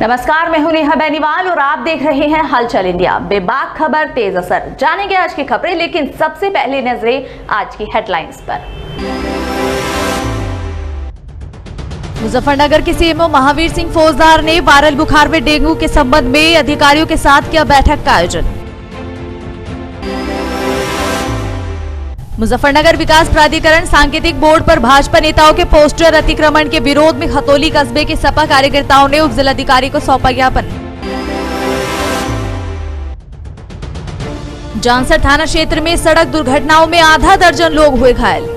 नमस्कार, मैं हूं नेहा बेनीवाल और आप देख रहे हैं हलचल इंडिया। बेबाक खबर, तेज असर। जानेंगे आज की खबरें, लेकिन सबसे पहले नजरें आज की हेडलाइंस पर। मुजफ्फरनगर के सीएमओ महावीर सिंह फौजदार ने वायरल बुखार में डेंगू के संबंध में अधिकारियों के साथ किया बैठक का आयोजन। मुजफ्फरनगर विकास प्राधिकरण सांकेतिक बोर्ड पर भाजपा नेताओं के पोस्टर अतिक्रमण के विरोध में खतौली कस्बे के सपा कार्यकर्ताओं ने उप जिलाधिकारी को सौंपा ज्ञापन। जानसर थाना क्षेत्र में सड़क दुर्घटनाओं में आधा दर्जन लोग हुए घायल।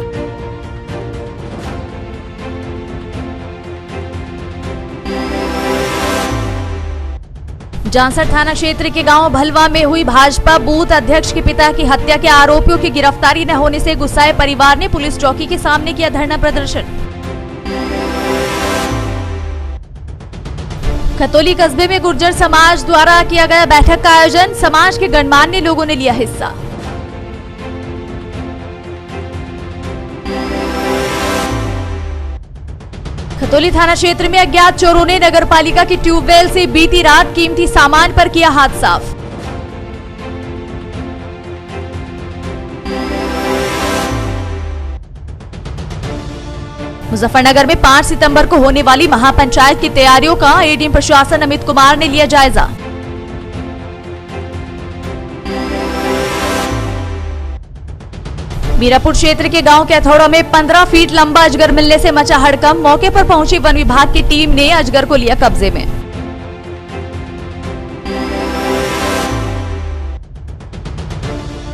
जानसर थाना क्षेत्र के गांव भलवा में हुई भाजपा बूथ अध्यक्ष के पिता की हत्या के आरोपियों की गिरफ्तारी न होने से गुस्साए परिवार ने पुलिस चौकी के सामने किया धरना प्रदर्शन। खतौली कस्बे में गुर्जर समाज द्वारा किया गया बैठक का आयोजन। समाज के गणमान्य लोगों ने लिया हिस्सा। खतौली थाना क्षेत्र में अज्ञात चोरों ने नगरपालिका की ट्यूबवेल से बीती रात कीमती सामान पर किया हाथ साफ। मुजफ्फरनगर में 5 सितंबर को होने वाली महापंचायत की तैयारियों का एडीएम प्रशासन अमित कुमार ने लिया जायजा। मीरापुर क्षेत्र के गांव कैथौड़ा में 15 फीट लंबा अजगर मिलने से मचा हड़कंप। मौके पर पहुंची वन विभाग की टीम ने अजगर को लिया कब्जे में।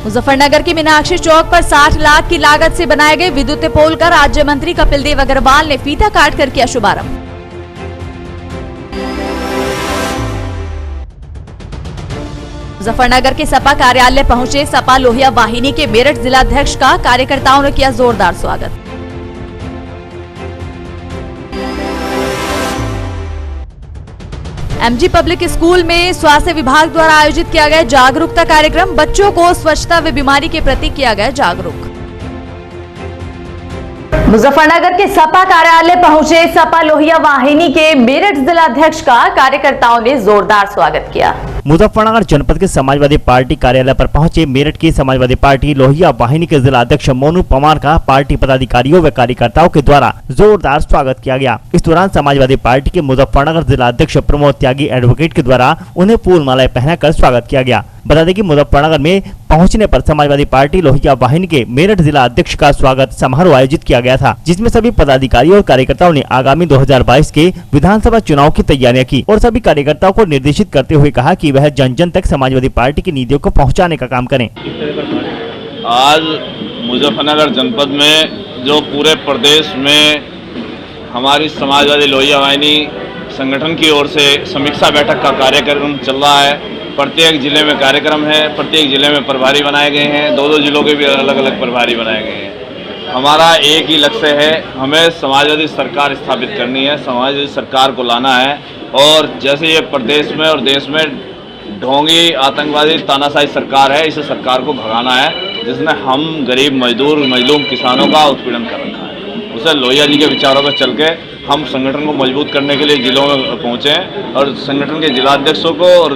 मुजफ्फरनगर के मीनाक्षी चौक पर 60 लाख की लागत से बनाए गए विद्युत पोल का राज्य मंत्री कपिल देव अग्रवाल ने फीता काट कर किया शुभारंभ। मुजफ्फरनगर के सपा कार्यालय पहुंचे सपा लोहिया वाहिनी के मेरठ जिलाध्यक्ष का कार्यकर्ताओं ने किया जोरदार स्वागत। एमजी पब्लिक स्कूल में स्वास्थ्य विभाग द्वारा आयोजित किया गया जागरूकता कार्यक्रम। बच्चों को स्वच्छता व बीमारी के प्रति किया गया जागरूक। मुजफ्फरनगर के सपा कार्यालय पहुंचे सपा लोहिया वाहिनी के मेरठ जिलाध्यक्ष का कार्यकर्ताओं ने जोरदार स्वागत किया। मुजफ्फरनगर जनपद के समाजवादी पार्टी कार्यालय पर पहुंचे मेरठ की समाजवादी पार्टी लोहिया वाहिनी के जिलाध्यक्ष मोनू पवार का पार्टी पदाधिकारियों व कार्यकर्ताओं के द्वारा जोरदार स्वागत किया गया। इस दौरान समाजवादी पार्टी के मुजफ्फरनगर जिलाध्यक्ष प्रमोद त्यागी एडवोकेट के द्वारा उन्हें फूल मालाएं पहनाकर स्वागत किया गया। बता दें कि मुजफ्फरनगर में पहुंचने पर समाजवादी पार्टी लोहिया वाहिनी के मेरठ जिला अध्यक्ष का स्वागत समारोह आयोजित किया गया था, जिसमें सभी पदाधिकारियों और कार्यकर्ताओं ने आगामी 2022 के विधानसभा चुनाव की तैयारियां की और सभी कार्यकर्ताओं को निर्देशित करते हुए कहा कि वह जन जन तक समाजवादी पार्टी की नीतियों को पहुँचाने का काम करें। आज मुजफ्फरनगर जनपद में जो पूरे प्रदेश में हमारी समाजवादी लोहिया वाहिनी संगठन की ओर से समीक्षा बैठक का कार्यक्रम चल रहा है। प्रत्येक जिले में कार्यक्रम है, प्रत्येक जिले में प्रभारी बनाए गए हैं, 2-2 जिलों के भी अलग अलग प्रभारी बनाए गए हैं। हमारा एक ही लक्ष्य है, हमें समाजवादी सरकार स्थापित करनी है, समाजवादी सरकार को लाना है। और जैसे ये प्रदेश में और देश में ढोंगी आतंकवादी तानाशाही सरकार है, इस सरकार को भगाना है, जिसमें हम गरीब मजदूर मजलूम किसानों का उत्पीड़न कर रखा है। उसे लोहिया जी के विचारों पर चल के हम संगठन को मजबूत करने के लिए जिलों में पहुंचे हैं और संगठन के जिलाध्यक्षों को और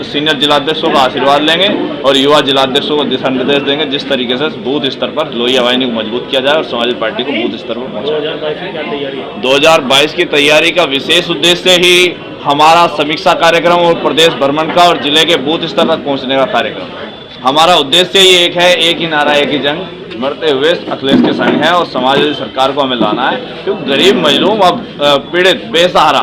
सीनियर जिलाध्यक्षों का आशीर्वाद लेंगे और युवा जिलाध्यक्षों को दिशा निर्देश देंगे, जिस तरीके से बूथ स्तर पर लोहिया वाहिनी को मजबूत किया जाए और समाजवादी पार्टी को बूथ स्तर पर पहुंचाया जाए। 2022 की तैयारी का विशेष उद्देश्य ही हमारा समीक्षा कार्यक्रम और प्रदेश भ्रमण का और जिले के बूथ स्तर तक पहुँचने का कार्यक्रम। हमारा उद्देश्य ही एक है, एक ही नारा, एक ही जंग, मरते हुए अखिलेश के संग है और समाजवादी सरकार को हमें लाना है। क्योंकि गरीब मजलूम अब पीड़ित, बेसहारा,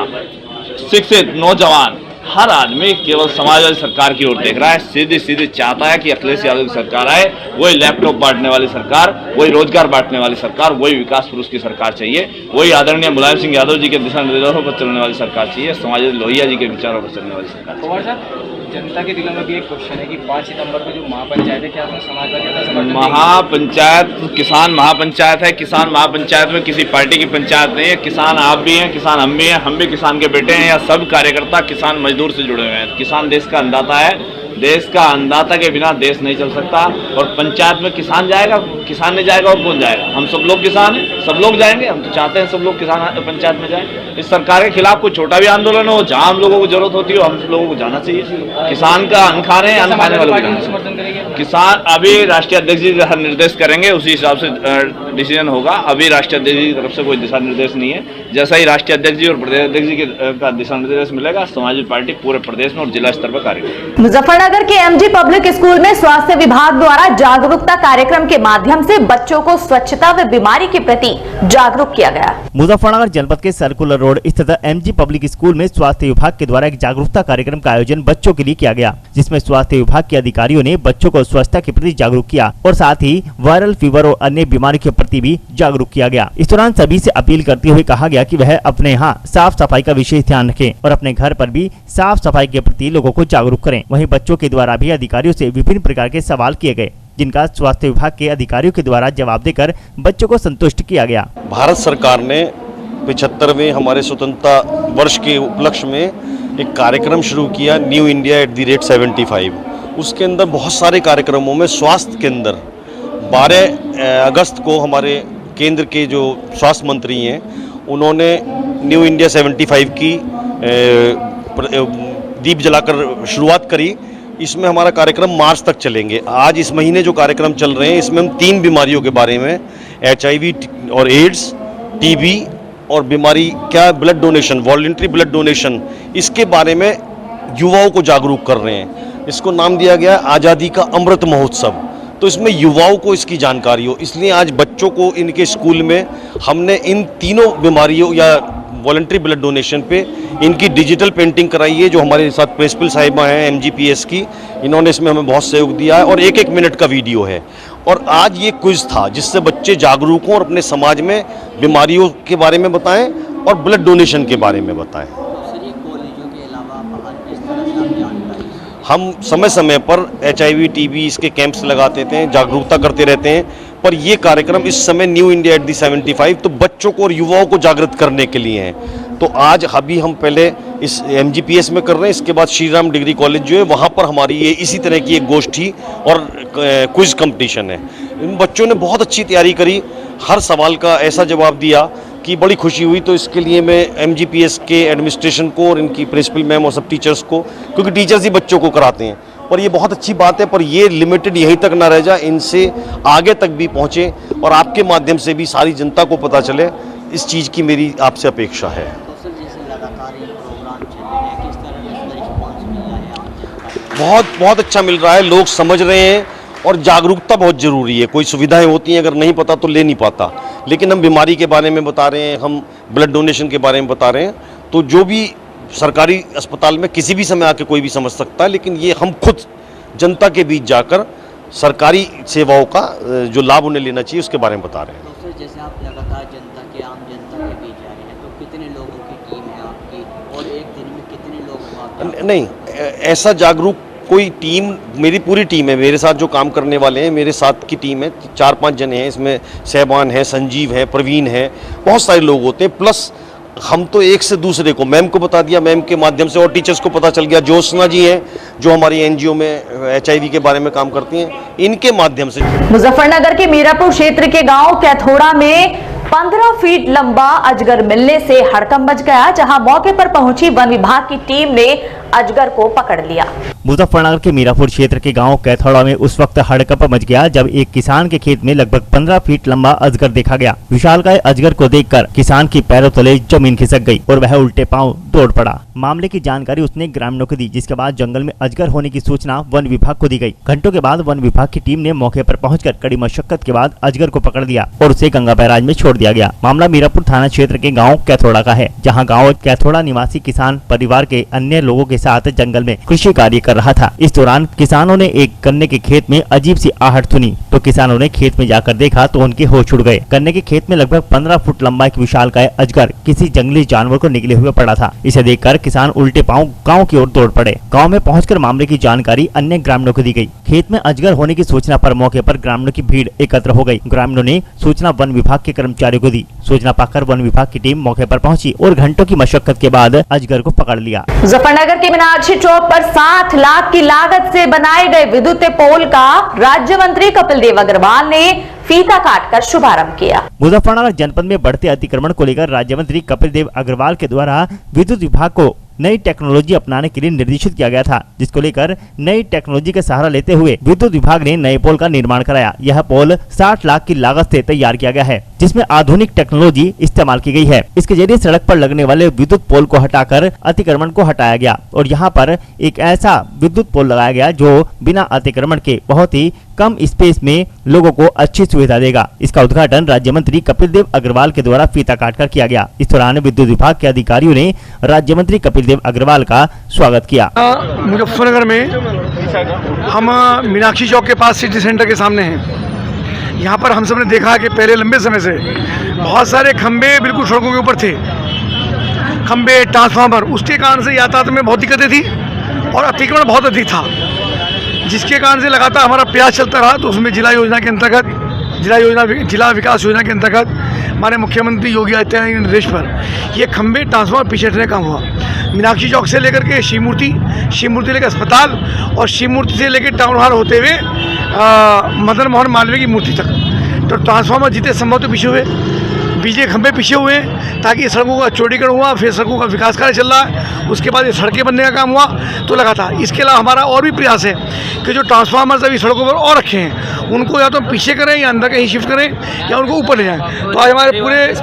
शिक्षित नौजवान हर आदमी केवल समाजवादी सरकार की ओर देख रहा है, सीधी सीधी चाहता है कि अखिलेश यादव की सरकार आए, वही लैपटॉप बांटने वाली सरकार, वही रोजगार बांटने वाली सरकार, वही विकास पुरुष की सरकार चाहिए, वही आदरणीय मुलायम सिंह यादव जी के दिशा निर्देशों पर चलने वाली सरकार चाहिए, समाजवादी लोहिया जी के विचारों पर चलने वाली सरकार। जनता के दिलों में भी एक क्वेश्चन है कि 5 सितंबर को जो महापंचायत है, क्या उसमें समाजवादी महापंचायत किसान महापंचायत है। किसान महापंचायत में किसी पार्टी की पंचायत नहीं है। किसान आप भी हैं, किसान हम भी हैं, हम भी किसान के बेटे हैं। या सब कार्यकर्ता किसान मजदूर से जुड़े हुए हैं। किसान देश का अन्नदाता है। देश का अन्नदाता के बिना देश नहीं चल सकता। और पंचायत में किसान जाएगा, किसान नहीं जाएगा और कौन जाएगा? हम सब लोग किसान हैं, सब लोग जाएंगे। हम तो चाहते हैं सब लोग किसान पंचायत में जाएं। इस सरकार के खिलाफ कोई छोटा भी आंदोलन हो, जहां हम लोगों को जरूरत होती है हम लोगों को जाना चाहिए। किसान का अन्न खा रहे हैं, अन्न खाने वालों को समर्थन करेंगे। किसान अभी राष्ट्रीय अध्यक्ष जी निर्देश करेंगे, उसी हिसाब से डिसीजन होगा। अभी राष्ट्रीय अध्यक्ष जी की तरफ से कोई दिशा निर्देश नहीं है। जैसा ही राष्ट्रीय अध्यक्ष जी और प्रदेश अध्यक्ष जी का दिशा निर्देश मिलेगा, समाजवादी पार्टी पूरे प्रदेश में और जिला स्तर पर कार्य करेगी। मुजफ्फरनगर के एमजी पब्लिक स्कूल में स्वास्थ्य विभाग द्वारा जागरूकता कार्यक्रम के माध्यम से बच्चों को स्वच्छता व बीमारी के प्रति जागरूक किया गया। मुजफ्फरनगर जनपद के सर्कुलर रोड स्थित एमजी पब्लिक स्कूल में स्वास्थ्य विभाग के द्वारा एक जागरूकता कार्यक्रम का आयोजन बच्चों के लिए किया गया, जिसमें स्वास्थ्य विभाग के अधिकारियों ने बच्चों को स्वच्छता के प्रति जागरूक किया और साथ ही वायरल फीवर और अन्य बीमारियों के प्रति भी जागरूक किया गया। इस दौरान सभी से अपील करते हुए कहा गया कि वह अपने यहाँ साफ सफाई का विशेष ध्यान रखें और अपने घर पर भी साफ सफाई के प्रति लोगों को जागरूक करें। वहीं बच्चों के द्वारा भी अधिकारियों से विभिन्न प्रकार के सवाल किए गए, जिनका स्वास्थ्य विभाग के अधिकारियों के द्वारा जवाब देकर बच्चों को संतुष्ट किया गया। भारत सरकार ने 75वें हमारे स्वतंत्रता वर्ष के उपलक्ष्य में एक कार्यक्रम शुरू किया, न्यू इंडिया @75। उसके अंदर बहुत सारे कार्यक्रमों में स्वास्थ्य के अंदर 12 अगस्त को हमारे केंद्र के जो स्वास्थ्य मंत्री हैं उन्होंने न्यू इंडिया 75 की दीप जलाकर शुरुआत करी। इसमें हमारा कार्यक्रम मार्च तक चलेंगे। आज इस महीने जो कार्यक्रम चल रहे हैं इसमें हम 3 बीमारियों के बारे में, HIV और एड्स, TB और बीमारी क्या blood donation, voluntary blood donation, इसके बारे में युवाओं को जागरूक कर रहे हैं। इसको नाम दिया गया आज़ादी का अमृत महोत्सव। तो इसमें युवाओं को इसकी जानकारी हो, इसलिए आज बच्चों को इनके स्कूल में हमने इन तीनों बीमारियों या वॉलंटरी ब्लड डोनेशन पे इनकी डिजिटल पेंटिंग कराई है। जो हमारे साथ प्रिंसिपल साहिबा हैं MGPS की, इन्होंने इसमें हमें बहुत सहयोग दिया है और 1-1 मिनट का वीडियो है। और आज ये क्विज था जिससे बच्चे जागरूक हों और अपने समाज में बीमारियों के बारे में बताएं और ब्लड डोनेशन के बारे में बताएं। हम समय समय पर HIV TB इसके कैंप्स लगाते थे, जागरूकता करते रहते हैं। पर ये कार्यक्रम इस समय न्यू इंडिया @75 तो बच्चों को और युवाओं को जागृत करने के लिए हैं। तो आज अभी हम पहले इस MGPS में कर रहे हैं, इसके बाद श्री राम डिग्री कॉलेज जो है वहाँ पर हमारी ये इसी तरह की एक गोष्ठी और क्विज कंपटीशन है। इन बच्चों ने बहुत अच्छी तैयारी करी, हर सवाल का ऐसा जवाब दिया कि बड़ी खुशी हुई। तो इसके लिए मैं MGPS के एडमिनिस्ट्रेशन को और इनकी प्रिंसिपल मैम और सब टीचर्स को, क्योंकि टीचर्स ही बच्चों को कराते हैं, और ये बहुत अच्छी बात है। पर ये लिमिटेड यहीं तक ना रह जाए, इनसे आगे तक भी पहुँचे और आपके माध्यम से भी सारी जनता को पता चले, इस चीज़ की मेरी आपसे अपेक्षा है। बहुत अच्छा मिल रहा है, लोग समझ रहे हैं और जागरूकता बहुत ज़रूरी है। कोई सुविधाएं होती हैं, अगर नहीं पता तो ले नहीं पाता, लेकिन हम बीमारी के बारे में बता रहे हैं, हम ब्लड डोनेशन के बारे में बता रहे हैं। तो जो भी सरकारी अस्पताल में किसी भी समय आके कोई भी समझ सकता है, लेकिन ये हम खुद जनता के बीच जाकर सरकारी सेवाओं का जो लाभ उन्हें लेना चाहिए उसके बारे में बता रहे हैं। तो जैसे आप लगातार आम जनता के बीच जा रहे हैं, तो कितने लोगों की टीम है आपकी और एक दिन में कितने लोग? नहीं, ऐसा जागरूक कोई टीम, मेरी पूरी टीम है, मेरे साथ जो काम करने वाले हैं, मेरे साथ की टीम है, 4-5 जने हैं। इसमें सहबान है, संजीव है, प्रवीण है, बहुत सारे लोग होते हैं। प्लस हम तो एक से दूसरे को, मैम को बता दिया, मैम के माध्यम से और टीचर्स को पता चल गया। ज्योत्सना जी हैं जो हमारी NGO में HIV के बारे में काम करती हैं, इनके माध्यम से। मुजफ्फरनगर के मीरापुर क्षेत्र के गांव कैथोड़ा में 15 फीट लंबा अजगर मिलने से हड़कंप मच गया, जहां मौके पर पहुंची वन विभाग की टीम ने अजगर को पकड़ लिया। मुजफ्फरनगर के मीरापुर क्षेत्र के गांव कैथोड़ा में उस वक्त हड़कंप मच गया जब एक किसान के खेत में लगभग 15 फीट लंबा अजगर देखा गया। विशालकाय अजगर को देखकर किसान की पैरों तले जमीन खिसक गई और वह उल्टे पांव दौड़ पड़ा। मामले की जानकारी उसने ग्रामीणों को दी, जिसके बाद जंगल में अजगर होने की सूचना वन विभाग को दी गई। घंटों के बाद वन विभाग की टीम ने मौके पर पहुंचकर कड़ी मशक्कत के बाद अजगर को पकड़ लिया और उसे गंगा बैराज में छोड़ दिया गया। मामला मीरापुर थाना क्षेत्र के गाँव कैथोड़ा का है, जहाँ गाँव कैथोड़ा निवासी किसान परिवार के अन्य लोगों के साथ जंगल में कृषि कार्य कर रहा था। इस दौरान किसानों ने एक गन्ने के खेत में अजीब सी आहट सुनी, तो किसानों ने खेत में जाकर देखा तो उनके होश उड़ गए। गन्ने के खेत में लगभग 15 फुट लंबा एक विशालकाय अजगर किसी जंगली जानवर को निकले हुए पड़ा था। इसे देखकर किसान उल्टे पांव गांव की ओर दौड़ पड़े। गांव में पहुंचकर मामले की जानकारी अन्य ग्रामीणों को दी गई। खेत में अजगर होने की सूचना पर मौके पर ग्रामीणों की भीड़ एकत्र हो गई। ग्रामीणों ने सूचना वन विभाग के कर्मचारियों को दी। सूचना पाकर वन विभाग की टीम मौके पर पहुंची और घंटों की मशक्कत के बाद अजगर को पकड़ लिया। मुजफ्फरनगर के मीनाक्षी चौक पर 60 लाख की लागत से बनाए गए विद्युत पोल का राज्य मंत्री कपिल देव अग्रवाल ने फीता काटकर शुभारंभ किया। मुजफ्फरनगर जनपद में बढ़ते अतिक्रमण को लेकर राज्य मंत्री कपिल देव अग्रवाल के द्वारा विद्युत विभाग को नई टेक्नोलॉजी अपनाने के लिए निर्देशित किया गया था, जिसको लेकर नई टेक्नोलॉजी का सहारा लेते हुए विद्युत विभाग ने नए पोल का निर्माण कराया। यह पोल 60 लाख की लागत से तैयार किया गया है, जिसमें आधुनिक टेक्नोलॉजी इस्तेमाल की गई है। इसके जरिए सड़क पर लगने वाले विद्युत पोल को हटाकर अतिक्रमण को हटाया गया और यहाँ पर एक ऐसा विद्युत पोल लगाया गया जो बिना अतिक्रमण के बहुत ही कम स्पेस में लोगों को अच्छी सुविधा देगा। इसका उद्घाटन राज्य मंत्री कपिल देव अग्रवाल के द्वारा फीता काटकर किया गया। इस दौरान विद्युत विभाग के अधिकारियों ने राज्य मंत्री कपिल देव अग्रवाल का स्वागत किया। मुजफ्फरनगर में हम मीनाक्षी चौक के पास सिटी सेंटर के सामने हैं। यहाँ पर हम सब ने देखा कि पहले लंबे समय से बहुत सारे खंबे बिल्कुल सड़कों के ऊपर थे, खंबे ट्रांसफार्मर, उसके कारण से यातायात में बहुत दिक्कतें थी और अतिक्रमण बहुत अधिक था, जिसके कारण से लगातार हमारा प्रयास चलता रहा। तो उसमें जिला योजना के अंतर्गत, जिला विकास योजना के अंतर्गत हमारे मुख्यमंत्री योगी आदित्यनाथ के निर्देश पर ये खंबे ट्रांसफार्मर पीछे हटने का काम हुआ। मीनाक्षी चौक से लेकर के शिव मूर्ति लेकर अस्पताल और शिव मूर्ति से लेकर टाउन हॉल होते हुए मदन मोहन मालवीय की मूर्ति तक तो ट्रांसफार्मर जितने संभव तो पीछे हुए, बिजली खंभे पीछे हुए, ताकि सड़कों का चौड़ीकरण हुआ, फिर सड़कों का विकास कार्य चल रहा है, उसके बाद ये सड़कें बनने का काम हुआ तो लगा था। इसके अलावा हमारा और भी प्रयास है कि जो ट्रांसफार्मर्स अभी सड़कों पर और रखे हैं उनको या तो हम पीछे करें या अंदर कहीं शिफ्ट करें या उनको ऊपर ले जाएं। तो आज हमारे पूरे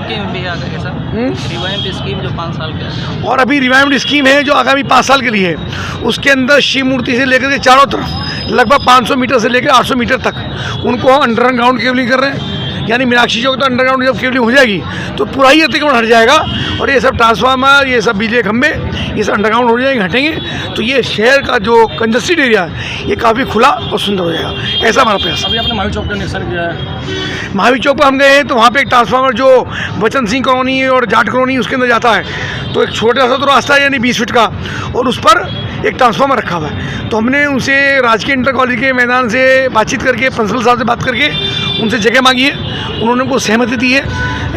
स्कीम जो 5 साल के और अभी रिवाइव्ड स्कीम है जो आगामी 5 साल के लिए है। उसके अंदर शिव मूर्ति से लेकर के चारों तरफ लगभग 500 मीटर से लेकर 800 मीटर तक उनको हम अंडरग्राउंड केबलिंग कर रहे हैं। यानी मीनाक्षी चौक तो अंडरग्राउंड जब केबलिंग हो जाएगी तो पूरा ही अतिक्रमण हट जाएगा और ये सब ट्रांसफार्मर, ये सब बिजली खंभे, ये सब अंडरग्राउंड हो जाएंगे, हटेंगे, तो ये शहर का जो कंजस्टेड एरिया है ये काफ़ी खुला और सुंदर हो जाएगा। ऐसा हमारा प्रयास। अभी आपने महावीर चौक का निरीक्षण किया है। महावीर चौक पर हम गए हैं तो वहाँ पे एक ट्रांसफार्मर जो बचन सिंह कॉलोनी और जाट कॉलोनी उसके अंदर जाता है, तो एक छोटा सा तो रास्ता है यानी 20 फीट का और उस पर एक ट्रांसफार्मर रखा हुआ है। तो हमने उनसे राजकीय इंटर कॉलेज के मैदान से बातचीत करके, प्रिंसिपल साहब से बात करके उनसे जगह मांगी है, उन्होंने हमको सहमति दी है।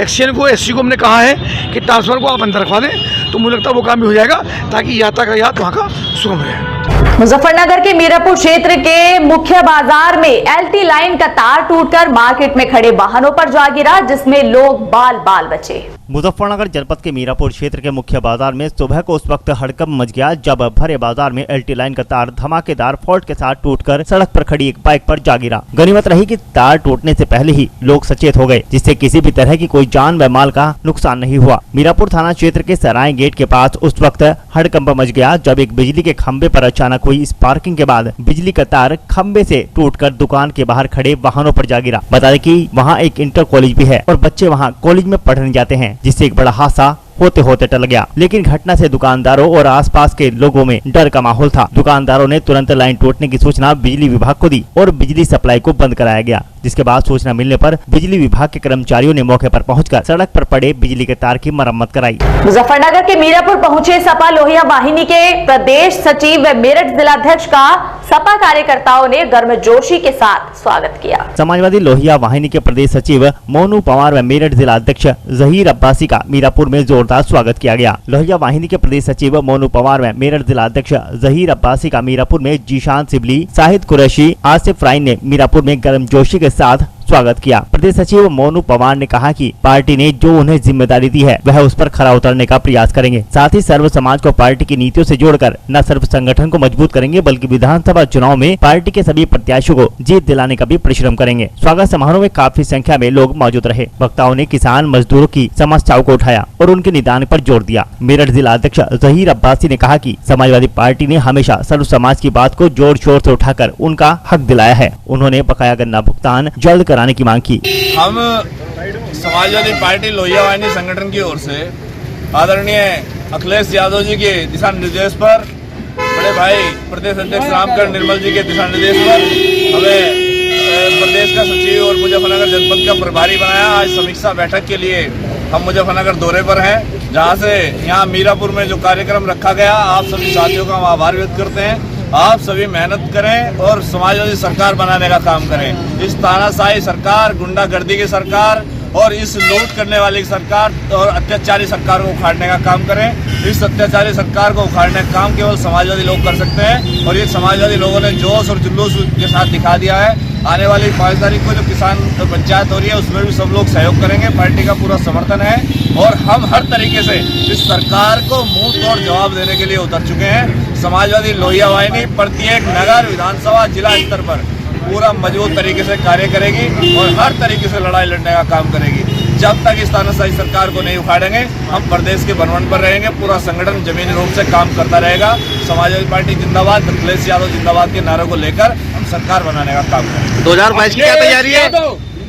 एक्सचेंज को, एससी को हमने कहा है कि ट्रांसफार्मर को आप अंदर रखवा दें, तो मुझे लगता है वो काम भी हो जाएगा ताकि यातायात वहाँ का सुगम रहे। मुजफ्फरनगर के मीरापुर क्षेत्र के मुख्य बाजार में एलटी लाइन का तार टूटकर मार्केट में खड़े वाहनों पर जा गिरा, जिसमें लोग बाल बाल बचे। मुजफ्फरनगर जनपद के मीरापुर क्षेत्र के मुख्य बाजार में सुबह को उस वक्त हड़कंप मच गया जब भरे बाजार में एलटी लाइन का तार धमाकेदार फॉल्ट के साथ टूटकर सड़क पर खड़ी एक बाइक पर जा गिरा। गनीमत रही कि तार टूटने से पहले ही लोग सचेत हो गए, जिससे किसी भी तरह की कोई जान व माल का नुकसान नहीं हुआ। मीरापुर थाना क्षेत्र के सराय गेट के पास उस वक्त हड़कंप मच गया जब एक बिजली के खंभे पर अचानक हुई स्पार्किंग के बाद बिजली का तार खंभे से टूटकर दुकान के बाहर खड़े वाहनों पर जा गिरा। बता दें कि वहाँ एक इंटर कॉलेज भी है और बच्चे वहाँ कॉलेज में पढ़ने जाते हैं, जिससे एक बड़ा हादसा होते होते टल गया। लेकिन घटना से दुकानदारों और आसपास के लोगों में डर का माहौल था। दुकानदारों ने तुरंत लाइन टूटने की सूचना बिजली विभाग को दी और बिजली सप्लाई को बंद कराया गया, जिसके बाद सूचना मिलने पर बिजली विभाग के कर्मचारियों ने मौके पर पहुंचकर सड़क पर पड़े बिजली के तार की मरम्मत कराई। मुजफ्फरनगर के मीरापुर पहुंचे सपा लोहिया वाहिनी के प्रदेश सचिव व मेरठ जिलाध्यक्ष का सपा कार्यकर्ताओं ने गर्मजोशी के साथ स्वागत किया। समाजवादी लोहिया वाहिनी के प्रदेश सचिव मोनू पवार व मेरठ जिलाध्यक्ष जहीर अब्बासी का मीरापुर में जोरदार स्वागत किया गया। लोहिया वाहिनी के प्रदेश सचिव मोनू पवार व मेरठ जिलाध्यक्ष जहीर अब्बासी का मीरापुर में जीशान सिबली, साहिद कुरैशी, आसिफ राइन ने मीरापुर में गर्मजोशी के साथ स्वागत किया। प्रदेश सचिव मोनू पवार ने कहा कि पार्टी ने जो उन्हें जिम्मेदारी दी है वह उस पर खरा उतरने का प्रयास करेंगे। साथ ही सर्व समाज को पार्टी की नीतियों से जोड़कर न सिर्फ संगठन को मजबूत करेंगे बल्कि विधानसभा चुनाव में पार्टी के सभी प्रत्याशियों को जीत दिलाने का भी परिश्रम करेंगे। स्वागत समारोह में काफी संख्या में लोग मौजूद रहे। वक्ताओं ने किसान मजदूरों की समस्याओं को उठाया और उनके निदान पर जोर दिया। मेरठ जिला अध्यक्ष जहीर अब्बासी ने कहा कि समाजवादी पार्टी ने हमेशा सर्व समाज की बात को जोर शोर से उठाकर उनका हक दिलाया है। उन्होंने बकाया गन्ना भुगतान जल्द कराने की मांग की। हम समाजवादी पार्टी लोहिया वाहिनी संगठन की ओर से आदरणीय अखिलेश यादव जी के दिशा निर्देश पर, बड़े भाई प्रदेश अध्यक्ष रामकरण निर्मल जी के दिशा निर्देश पर हमें प्रदेश का सचिव और मुजफ्फरनगर जनपद का प्रभारी बनाया। आज समीक्षा बैठक के लिए हम मुजफ्फरनगर दौरे पर हैं, जहां से यहाँ मीरापुर में जो कार्यक्रम रखा गया, आप सभी साथियों का हम आभार व्यक्त करते हैं। आप सभी मेहनत करें और समाजवादी सरकार बनाने का काम करें। इस तानाशाही सरकार, गुंडागर्दी की सरकार और इस लूट करने वाली सरकार और अत्याचारी सरकार को उखाड़ने का काम करें। इस अत्याचारी सरकार को उखाड़ने का काम केवल समाजवादी लोग कर सकते हैं और ये समाजवादी लोगों ने जोश और जुलूस के साथ दिखा दिया है। आने वाली 5 तारीख को जो किसान पंचायत हो रही है उसमें भी सब लोग सहयोग करेंगे। पार्टी का पूरा समर्थन है और हम हर तरीके से इस सरकार को मुंह तोड़ जवाब देने के लिए उतर चुके हैं। समाजवादी लोहिया वाहिनी प्रत्येक नगर, विधानसभा, जिला स्तर पर पूरा मजबूत तरीके से कार्य करेगी और हर तरीके से लड़ाई लड़ने का काम करेगी। जब तक इस तानाशाही सरकार को नहीं उखाड़ेंगे हम प्रदेश के भ्रमण पर रहेंगे। पूरा संगठन जमीनी रूप से काम करता रहेगा। समाजवादी पार्टी जिंदाबाद, अखिलेश यादव जिंदाबाद के नारों को लेकर हम सरकार बनाने का काम करेंगे। 2022 की क्या तैयारी है?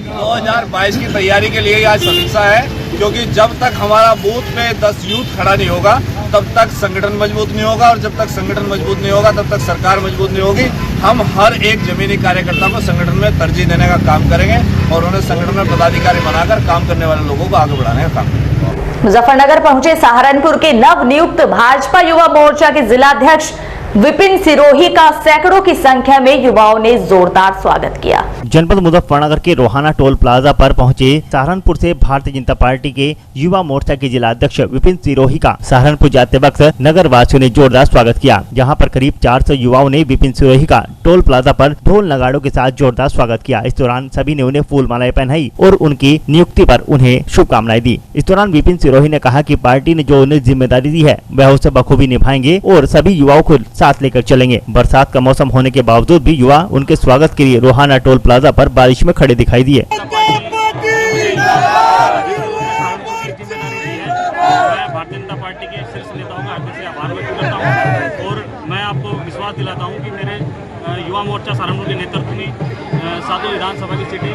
2022 की तैयारी के लिए आज समीक्षा है, क्योंकि जब तक हमारा बूथ पे 10 यूथ खड़ा नहीं होगा तब तक संगठन मजबूत नहीं होगा और जब तक संगठन मजबूत नहीं होगा तब तक सरकार मजबूत नहीं होगी। हम हर एक जमीनी कार्यकर्ता को संगठन में तरजीह देने का काम करेंगे और उन्हें संगठन में पदाधिकारी बनाकर काम करने वाले लोगों को आगे बढ़ाने का काम करेंगे। मुजफ्फरनगर पहुंचे सहारनपुर के नवनियुक्त भाजपा युवा मोर्चा के जिलाध्यक्ष विपिन सिरोही का सैकड़ों की संख्या में युवाओं ने जोरदार स्वागत किया। जनपद मुजफ्फरनगर के रोहाना टोल प्लाजा पर पहुंचे सहारनपुर से भारतीय जनता पार्टी के युवा मोर्चा के जिलाध्यक्ष विपिन सिरोही का सहारनपुर जाते वक्त नगर वासियों ने जोरदार स्वागत किया, जहां पर करीब 400 युवाओं ने विपिन सिरोही का टोल प्लाजा पर ढोल नगाड़ों के साथ जोरदार स्वागत किया। इस दौरान सभी ने उन्हें फूल मालाएं पहनाई और उनकी नियुक्ति पर उन्हें शुभकामनाएं दी। इस दौरान विपिन सिरोही ने कहा कि पार्टी ने जो उन्हें जिम्मेदारी दी है वह उसे बखूबी निभाएंगे और सभी युवाओं को साथ लेकर चलेंगे। बरसात का मौसम होने के बावजूद भी युवा उनके स्वागत के लिए रोहाना टोल प्लाजा पर बारिश में खड़े दिखाई दिए। भारतीय जनता पार्टी के शीर्ष नेताओं का हार्दिक से आभार व्यक्त करता हूँ और मैं आपको विश्वास दिलाता हूँ कि मेरे युवा मोर्चा सहारनपुर के नेतृत्व में 7 विधानसभा की सीटें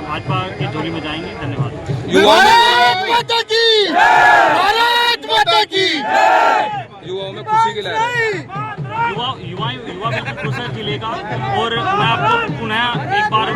भाजपा की झोली में जाएंगी। धन्यवाद। युवाओं में खुशी की लहर है। युवा बिल्कुल खुश है जिले का और मैं आपको पुनः एक बार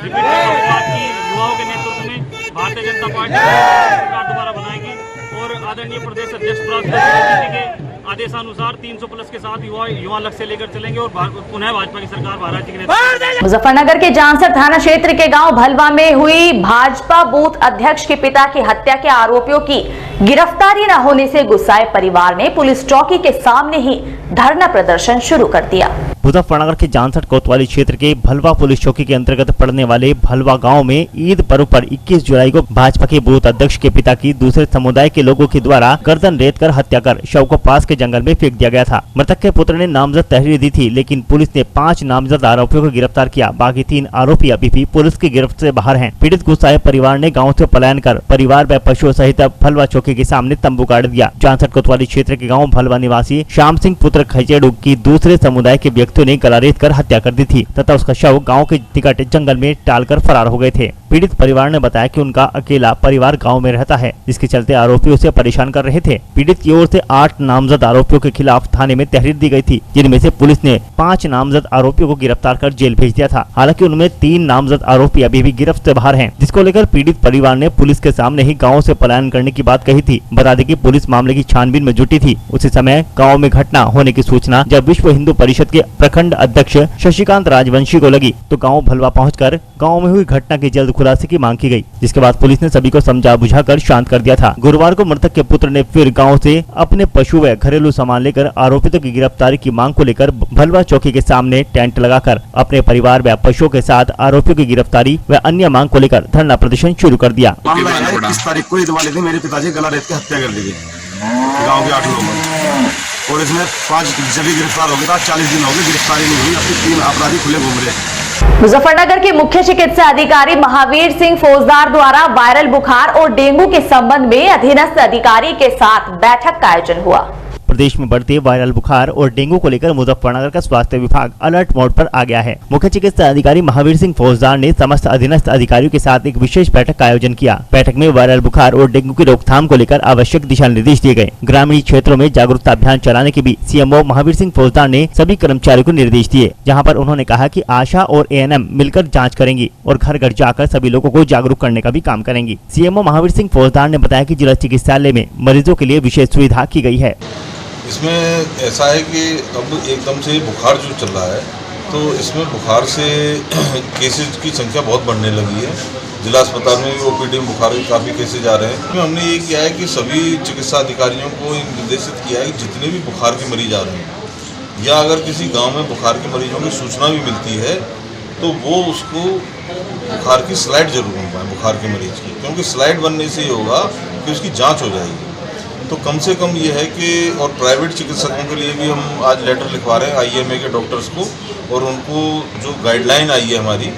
रिपीट करता हूँ कि युवाओं के नेतृत्व में भारतीय जनता पार्टी सरकार दोबारा बनाएगी और आदरणीय प्रदेश अध्यक्ष के आदेशानुसार 300+ के साथ युवा लक्ष्य लेकर चलेंगे और पुनः भाजपा की सरकार महाराज जी के नेतृत्व। मुजफ्फरनगर के जानसर थाना क्षेत्र के गांव भलवा में हुई भाजपा बूथ अध्यक्ष के पिता की हत्या के आरोपियों की गिरफ्तारी न होने से गुस्साए परिवार ने पुलिस चौकी के सामने ही धरना प्रदर्शन शुरू कर दिया। मुजफ्फरनगर के जानसठ कोतवाली क्षेत्र के भलवा पुलिस चौकी के अंतर्गत पड़ने वाले भलवा गांव में ईद पर्व पर 21 जुलाई को भाजपा के बूथ अध्यक्ष के पिता की दूसरे समुदाय के लोगों के द्वारा गर्दन रेत कर हत्या कर शव को पास के जंगल में फेंक दिया गया था। मृतक के पुत्र ने नामजद तहरीर दी थी, लेकिन पुलिस ने 5 नामजद आरोपियों को गिरफ्तार किया। बाकी 3 आरोपी अभी भी पुलिस की गिरफ्त से बाहर हैं। पीड़ित गुस्साए परिवार ने गाँव से पलायन कर परिवार व पशुओं सहित भलवा चौकी के सामने तंबू गाड़ दिया। जानसठ कोतवाली क्षेत्र के गाँव भलवा निवासी श्याम सिंह पुत्र खचेड़ू की दूसरे समुदाय के व्यक्तियों ने गला रेत कर हत्या कर दी थी तथा उसका शव गांव के निकट जंगल में टालकर फरार हो गए थे। पीड़ित परिवार ने बताया कि उनका अकेला परिवार गांव में रहता है, जिसके चलते आरोपी उसे परेशान कर रहे थे। पीड़ित की ओर से 8 नामजद आरोपियों के खिलाफ थाने में तहरीर दी गई थी, जिनमें से पुलिस ने 5 नामजद आरोपियों को गिरफ्तार कर जेल भेज दिया था। हालांकि उनमें 3 नामजद आरोपी अभी भी गिरफ्त से बाहर हैं, जिसको लेकर पीड़ित परिवार ने पुलिस के सामने ही गाँव से पलायन करने की बात कही थी। बता दें कि पुलिस मामले की छानबीन में जुटी थी। उसी समय गाँव में घटना होने की सूचना जब विश्व हिंदू परिषद के प्रखंड अध्यक्ष शशिकांत राजवंशी को लगी तो गांव भलवा पहुंचकर गांव में हुई घटना की जल्द खुलासे की मांग की गई, जिसके बाद पुलिस ने सभी को समझा बुझाकर शांत कर दिया था। गुरुवार को मृतक के पुत्र ने फिर गांव से अपने पशु व घरेलू सामान लेकर आरोपितों की गिरफ्तारी की मांग को लेकर भलवा चौकी के सामने टेंट लगाकर अपने परिवार व पशुओं के साथ आरोपियों की गिरफ्तारी व अन्य मांग को लेकर धरना प्रदर्शन शुरू कर दिया। 21 तारीख को ईद वाले दिन मेरे पिताजी गला रेत के हत्या कर दी गई गाँव के 8 लोगों ने और इसमें 5 सभी गिरफ्तार हो गए। 40 दिन हो गए गिरफ्तारी नहीं हुई। अब 3 अपराधी खुले घूम रहे। मुजफ्फरनगर के मुख्य चिकित्सा अधिकारी महावीर सिंह फौजदार द्वारा वायरल बुखार और डेंगू के संबंध में अधीनस्थ अधिकारी के साथ बैठक का आयोजन हुआ। प्रदेश में बढ़ते वायरल बुखार और डेंगू को लेकर मुजफ्फरनगर का स्वास्थ्य विभाग अलर्ट मोड पर आ गया है। मुख्य चिकित्सा अधिकारी महावीर सिंह फौजदार ने समस्त अधीनस्थ अधिकारियों के साथ एक विशेष बैठक का आयोजन किया। बैठक में वायरल बुखार और डेंगू की रोकथाम को लेकर आवश्यक दिशा निर्देश दिए गए। ग्रामीण क्षेत्रों में जागरूकता अभियान चलाने के भी सीएमओ महावीर सिंह फौजदार ने सभी कर्मचारियों को निर्देश दिए, जहाँ पर उन्होंने कहा कि आशा और एएनएम मिलकर जाँच करेंगी और घर घर जाकर सभी लोगों को जागरूक करने का भी काम करेंगी। सीएमओ महावीर सिंह फौजदार ने बताया कि जिला चिकित्सालय में मरीजों के लिए विशेष सुविधा की गई है। इसमें ऐसा है कि अब एकदम से बुखार जो चल रहा है तो इसमें बुखार से केसेस की संख्या बहुत बढ़ने लगी है जिला अस्पताल में भी ओपीडी में बुखार के काफ़ी केसेज आ रहे हैं। हमने ये किया है कि सभी चिकित्सा अधिकारियों को निर्देशित किया है कि जितने भी बुखार के मरीज आ रहे हैं या अगर किसी गांव में बुखार के मरीजों की सूचना भी मिलती है तो वो उसको बुखार की स्लाइड जरूर बनवाएं बुखार के मरीज की, क्योंकि स्लाइड बनने से ही होगा कि उसकी जाँच हो जाएगी। तो कम से कम ये है कि और प्राइवेट चिकित्सकों के लिए भी हम आज लेटर लिखवा रहे हैं IMA के डॉक्टर्स को, और उनको जो गाइडलाइन आई है हमारी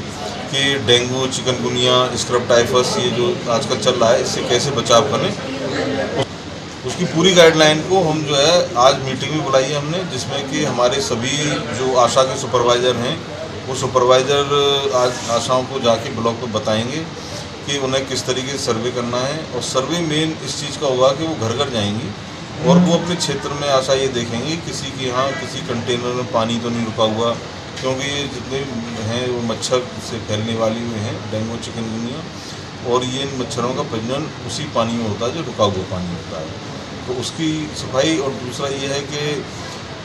कि डेंगू, चिकनगुनिया, स्क्रब टाइफस ये जो आजकल चल रहा है इससे कैसे बचाव करें, उसकी पूरी गाइडलाइन को हम जो है आज मीटिंग में बुलाई है हमने, जिसमें कि हमारे सभी जो आशा के सुपरवाइज़र हैं वो सुपरवाइज़र आज आशाओं को जाके ब्लॉक में बताएंगे कि उन्हें किस तरीके से सर्वे करना है। और सर्वे मेन इस चीज़ का होगा कि वो घर घर जाएंगी और वो अपने क्षेत्र में आशा ये देखेंगे किसी के यहाँ किसी कंटेनर में पानी तो नहीं रुका हुआ, क्योंकि ये जितने हैं वो मच्छर से फैलने वाली हुए हैं, डेंगू, चिकनगुनिया, और ये इन मच्छरों का प्रजनन उसी पानी में होता है जो रुका हुआ पानी होता है, तो उसकी सफाई। और दूसरा ये है कि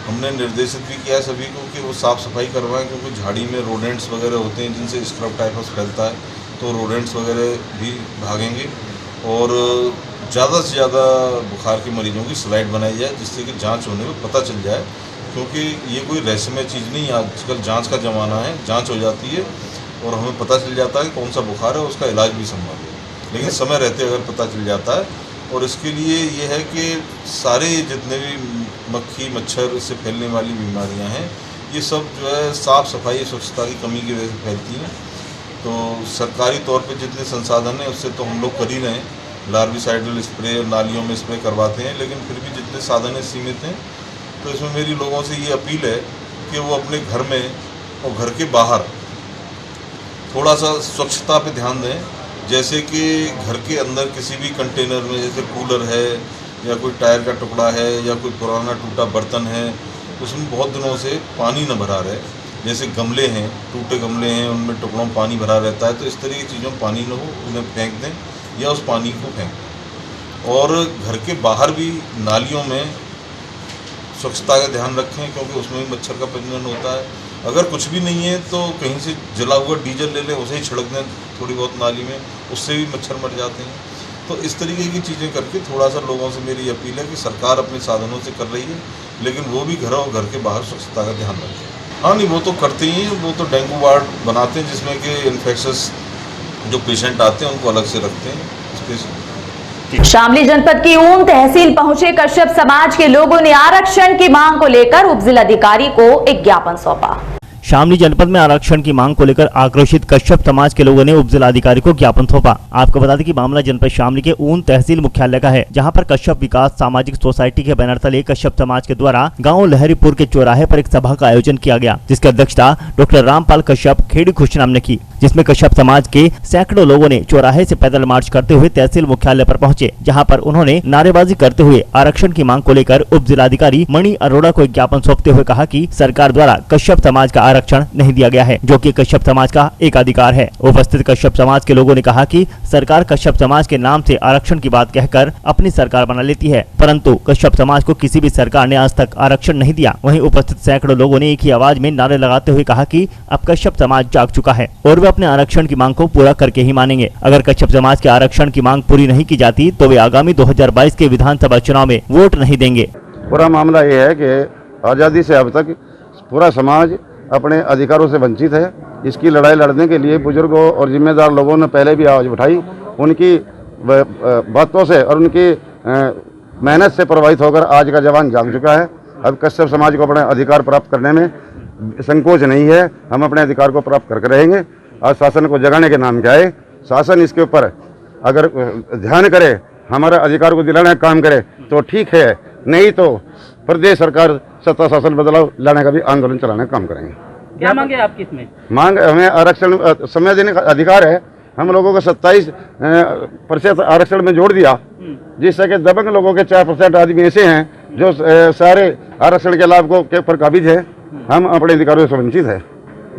हमने निर्देशित भी किया है सभी को कि वो साफ़ सफाई करवाएं, क्योंकि झाड़ी में रोडेंट्स वगैरह होते हैं जिनसे स्क्रब टाइफस फैलता है, तो रोडेंट्स वगैरह भी भागेंगे। और ज़्यादा से ज़्यादा बुखार के मरीजों की स्लाइड बनाई जाए जिससे कि जांच होने में पता चल जाए, क्योंकि ये कोई रहस्यमय चीज़ नहीं है, आजकल जांच का ज़माना है, जांच हो जाती है और हमें पता चल जाता है कि कौन सा बुखार है, उसका इलाज भी संभव है, लेकिन समय रहते अगर पता चल जाता है। और इसके लिए ये है कि सारे जितने भी मक्खी मच्छर इससे फैलने वाली बीमारियां हैं ये सब जो है साफ़ सफाई स्वच्छता की कमी की वजह से फैलती हैं। तो सरकारी तौर पे जितने संसाधन हैं उससे तो हम लोग कर ही रहे हैं, लार्विसाइडल स्प्रे नालियों में स्प्रे करवाते हैं, लेकिन फिर भी जितने साधन हैं सीमित हैं। तो इसमें मेरी लोगों से ये अपील है कि वो अपने घर में और घर के बाहर थोड़ा सा स्वच्छता पे ध्यान दें, जैसे कि घर के अंदर किसी भी कंटेनर में जैसे कूलर है या कोई टायर का टुकड़ा है या कोई पुराना टूटा बर्तन है उसमें बहुत दिनों से पानी न भरा रहे, जैसे गमले हैं, टूटे गमले हैं उनमें टुकड़ों में पानी भरा रहता है, तो इस तरह की चीज़ों में पानी न हो, उन्हें फेंक दें या उस पानी को फेंक। और घर के बाहर भी नालियों में स्वच्छता का ध्यान रखें, क्योंकि उसमें भी मच्छर का प्रजनन होता है। अगर कुछ भी नहीं है तो कहीं से जला हुआ डीजल ले लें, उसे ही छिड़क दें थोड़ी बहुत नाली में, उससे भी मच्छर मर जाते हैं। तो इस तरीके की चीज़ें करके थोड़ा सा लोगों से मेरी अपील है कि सरकार अपने साधनों से कर रही है, लेकिन वो भी घर और घर के बाहर स्वच्छता का ध्यान रखें। हाँ नहीं, वो तो करते ही हैं, वो तो डेंगू वार्ड बनाते हैं जिसमें कि इन्फेक्शस जो पेशेंट आते हैं उनको अलग से रखते हैं। शामली जनपद की ऊन तहसील पहुंचे कश्यप समाज के लोगों ने आरक्षण की मांग को लेकर उप जिलाधिकारी को एक ज्ञापन सौंपा। शामली जनपद में आरक्षण की मांग को लेकर आक्रोशित कश्यप समाज के लोगों ने उप जिलाधिकारी को ज्ञापन सौंपा। आपको बता दें कि मामला जनपद शामली के ऊन तहसील मुख्यालय का है, जहां पर कश्यप विकास सामाजिक सोसाइटी के बैनर तले कश्यप समाज के द्वारा गांव लहरीपुर के चौराहे पर एक सभा का आयोजन किया गया, जिसकी अध्यक्षता डॉक्टर रामपाल कश्यप खेड़ी खुशनाम ने की, जिसमें कश्यप समाज के सैकड़ों लोगों ने चौराहे से पैदल मार्च करते हुए तहसील मुख्यालय पर पहुंचे, जहां पर उन्होंने नारेबाजी करते हुए आरक्षण की मांग को लेकर उप जिलाधिकारी मणि अरोड़ा को एक ज्ञापन सौंपते हुए कहा कि सरकार द्वारा कश्यप समाज का आरक्षण नहीं दिया गया है, जो कि कश्यप समाज का एक अधिकार है। उपस्थित कश्यप समाज के लोगों ने कहा कि सरकार कश्यप समाज के नाम से आरक्षण की बात कहकर अपनी सरकार बना लेती है, परंतु कश्यप समाज को किसी भी सरकार ने आज तक आरक्षण नहीं दिया। वहीं उपस्थित सैकड़ों लोगों ने एक ही आवाज में नारे लगाते हुए कहा कि अब कश्यप समाज जाग चुका है और वे अपने आरक्षण की मांग को पूरा करके ही मानेंगे। अगर कश्यप समाज के आरक्षण की मांग पूरी नहीं की जाती तो वे आगामी 2022 के विधानसभा चुनाव में वोट नहीं देंगे। पूरा मामला ये है कि आज़ादी से अब तक पूरा समाज अपने अधिकारों से वंचित है। इसकी लड़ाई लड़ने के लिए बुजुर्गों और जिम्मेदार लोगों ने पहले भी आवाज़ उठाई, उनकी बातों से और उनकी मेहनत से प्रभावित होकर आज का जवान जाग चुका है। अब कश्यप समाज को अपने अधिकार प्राप्त करने में संकोच नहीं है, हम अपने अधिकार को प्राप्त करके रहेंगे। आज शासन को जगाने के नाम क्या है, शासन इसके ऊपर अगर ध्यान करे, हमारे अधिकार को दिलाने का काम करे तो ठीक है, नहीं तो प्रदेश सरकार सत्ता शासन बदलाव लाने का भी आंदोलन चलाने का काम करेंगे। क्या मांगे आपकी इसमें? मांग हमें आरक्षण समय देने का अधिकार है। हम लोगों को 27% आरक्षण में जोड़ दिया, जिससे कि दबंग लोगों के 4% आदमी ऐसे हैं जो सारे आरक्षण के लाभ को के पर काबिज है। हम अपने अधिकारों से वंचित है।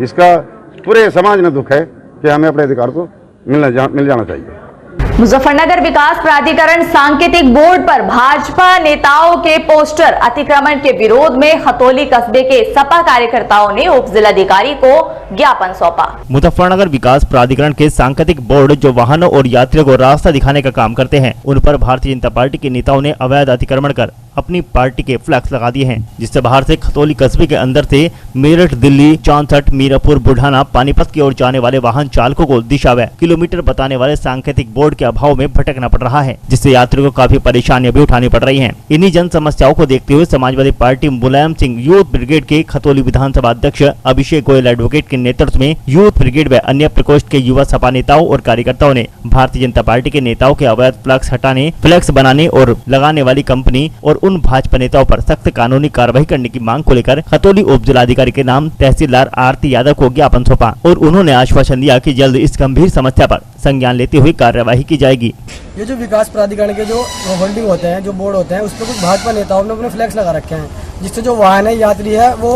इसका पूरे समाज में दुख है कि हमें अपने अधिकार को मिल जाना चाहिए। मुजफ्फरनगर विकास प्राधिकरण सांकेतिक बोर्ड पर भाजपा नेताओं के पोस्टर अतिक्रमण के विरोध में खतौली कस्बे के सपा कार्यकर्ताओं ने उप जिलाधिकारी को ज्ञापन सौंपा। मुजफ्फरनगर विकास प्राधिकरण के सांकेतिक बोर्ड जो वाहनों और यात्रियों को रास्ता दिखाने का काम करते हैं, उन पर भारतीय जनता पार्टी के नेताओं ने अवैध अतिक्रमण कर अपनी पार्टी के फ्लैक्स लगा दिए हैं, जिससे बाहर से खतौली कस्बे के अंदर से मेरठ, दिल्ली, चौंसठ, मीरापुर, बुढ़ाना, पानीपत की ओर जाने वाले वाहन चालकों को दिशा व किलोमीटर बताने वाले सांकेतिक बोर्ड के अभाव में भटकना पड़ रहा है, जिससे यात्रियों को काफी परेशानियां भी उठानी पड़ रही हैं। इन्हीं जन समस्याओं को देखते हुए Samajwadi party Mulayam Singh youth brigade के खतौली विधानसभा अध्यक्ष अभिषेक गोयल एडवोकेट के नेतृत्व में यूथ ब्रिगेड व अन्य प्रकोष्ठ के युवा सपा नेताओं और कार्यकर्ताओं ने भारतीय जनता पार्टी के नेताओं के अवैध फ्लैक्स हटाने, फ्लैक्स बनाने और लगाने वाली कंपनी और उन भाजपा नेताओं पर सख्त कानूनी कार्रवाई करने की मांग को लेकर खतौली उप जिलाधिकारी के नाम तहसीलदार आरती यादव को ज्ञापन सौंपा और उन्होंने आश्वासन दिया कि जल्द इस गंभीर समस्या पर संज्ञान लेते हुए कार्यवाही की जाएगी। ये जो विकास प्राधिकरण के जो होल्डिंग होते हैं, जो बोर्ड होते हैं, उस पर कुछ भाजपा नेताओं ने अपने फ्लैक्स लगा रखे हैं, जिससे जो वाहन है, यात्री है, वो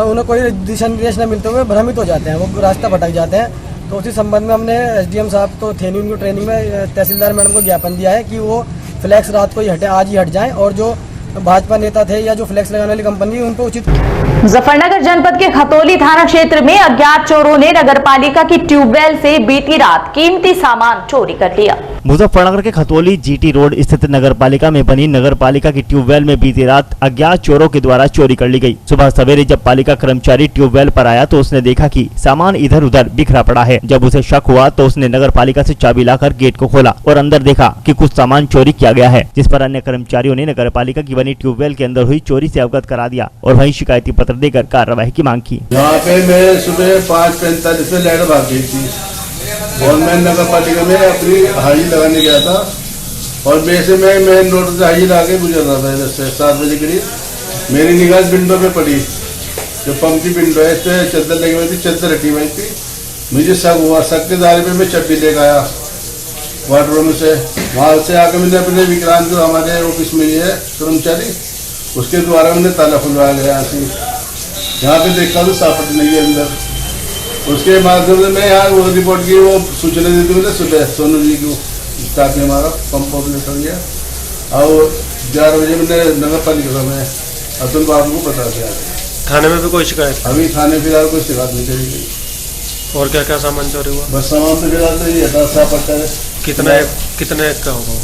उन्हें कोई दिशा निर्देश न मिलते हुए भ्रमित हो जाते हैं, वो रास्ता भटक जाते हैं। तो उसी संबंध में हमने एसडीएम साहब तो थे नहीं, उनको ट्रेनिंग में तहसीलदार मैडम को ज्ञापन दिया है कि वो फ्लैक्स रात को ही हटे, आज ही हट जाएं और जो भाजपा नेता थे या जो फ्लैक्स लगाने वाली कंपनी उन पर उचित। मुजफ्फरनगर जनपद के खतौली थाना क्षेत्र में अज्ञात चोरों ने नगरपालिका की ट्यूबवेल से बीती रात कीमती सामान चोरी कर लिया। मुजफ्फरनगर के खतौली जीटी रोड स्थित नगरपालिका में बनी नगरपालिका की ट्यूबवेल में बीती रात अज्ञात चोरों के द्वारा चोरी कर ली गई। सुबह सवेरे जब पालिका कर्मचारी ट्यूबवेल पर आया तो उसने देखा कि सामान इधर उधर बिखरा पड़ा है। जब उसे शक हुआ तो उसने नगरपालिका से चाबी लाकर गेट को खोला और अंदर देखा कि कुछ सामान चोरी किया गया है, जिस पर अन्य कर्मचारियों ने नगरपालिका की बनी ट्यूबवेल के अंदर हुई चोरी से अवगत करा दिया और वहीं शिकायती पत्र देकर कार्रवाई की मांग की। यहाँ पे मैं सुबह 5:45 में लाइट भाग गई थी और मैं नगर पालिका में अपनी हाजिरी लगाने गया था और वैसे मैं मेन रोड से हाजिरी आगे गुजर रहा था। इधर से 7 बजे करीब मेरी निगाह विंडो पे पड़ी, जो पंप की विंडो है, इस पे चद्दर लगी हुई थी, चद्दर हटी हुई थी। मुझे शक हुआ, शक के दायरे पे मैं चड्डी लेकर आया वाटर रूम से। वहाँ से आकर मैंने अपने विक्रांत जो हमारे ऑफिस में है कर्मचारी, उसके द्वारा मैंने ताला खुलवाया गया। यहाँ पे देखा तो सापट नहीं है अंदर। उसके माध्यम से मैं यहाँ वो रिपोर्ट की वो सूचना दी थी मैंने सुबह सोनू जी को, स्टाफ ने हमारा पंप ऑपरेटर गया और 11 बजे मैंने नगर पालिका में अतुल बाबू को बता दिया। थाने में भी कोई शिकायत? अभी थाने फिलहाल कोई शिकायत नहीं चली गई। और क्या क्या सामान चोरी हुआ? बस सामान तो फिलहाल तो ये था सापट है। कितने का होगा?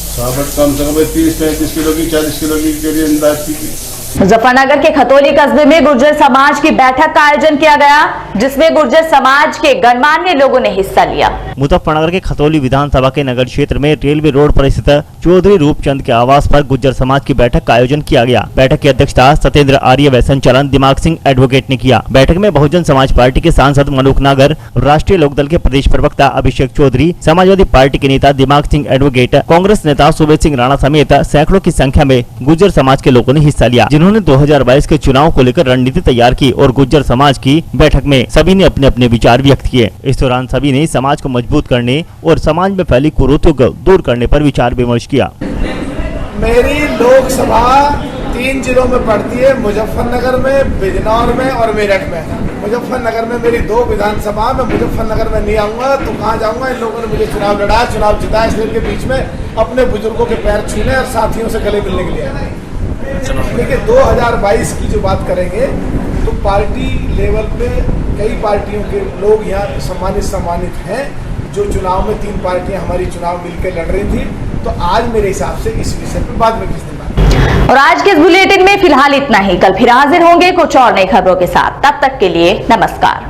सापट कम से कम 30-35 किलो की, 40 किलो की करीब अंदाज की। मुजफ्फरनगर के खतौली कस्बे में गुर्जर समाज की बैठक का आयोजन किया गया, जिसमें गुर्जर समाज के गणमान्य लोगों ने हिस्सा लिया। मुजफ्फरनगर के खतौली विधानसभा के नगर क्षेत्र में रेलवे रोड पर स्थित चौधरी रूपचंद के आवास पर गुर्जर समाज की बैठक का आयोजन किया गया। बैठक की अध्यक्षता सत्येंद्र आर्य व संचालन दिमाग सिंह एडवोकेट ने किया। बैठक में बहुजन समाज पार्टी के सांसद मलूक नागर, राष्ट्रीय लोकदल के प्रदेश प्रवक्ता अभिषेक चौधरी, समाजवादी पार्टी के नेता दिमाग सिंह एडवोकेट, कांग्रेस नेता सुबेर सिंह राणा समेत सैकड़ों की संख्या में गुर्जर समाज के लोगों ने हिस्सा लिया, जिन्होंने 2022 के चुनाव को लेकर रणनीति तैयार की और गुर्जर समाज की बैठक में सभी ने अपने अपने विचार व्यक्त किए। इस दौरान सभी ने समाज को मजबूत करने और समाज में फैली कुरीतियों को दूर करने पर विचार विमर्श किया। मेरी लोकसभा 3 जिलों में पड़ती है, मुजफ्फरनगर में, बिजनौर में और मेरठ में। मुजफ्फरनगर में मेरी 2 विधानसभा, मैं मुजफ्फरनगर में नहीं आऊंगा तो कहाँ जाऊंगा? इन लोगों ने मुझे चुनाव लड़ा, चुनाव जिताया, इसलिए इनके बीच में अपने बुजुर्गों के पैर छूने और साथियों से गले मिलने के लिए आए। देखिए 2022 की जो बात करेंगे तो पार्टी लेवल पे कई पार्टियों के लोग यहाँ सम्मानित हैं। जो चुनाव में 3 पार्टियां हमारी चुनाव मिलकर लड़ रही थी, तो आज मेरे हिसाब से इस विषय पर बाद में किसने बात। और आज के इस बुलेटिन में फिलहाल इतना ही। कल फिर हाजिर होंगे कुछ और नई खबरों के साथ। तब तक के लिए नमस्कार।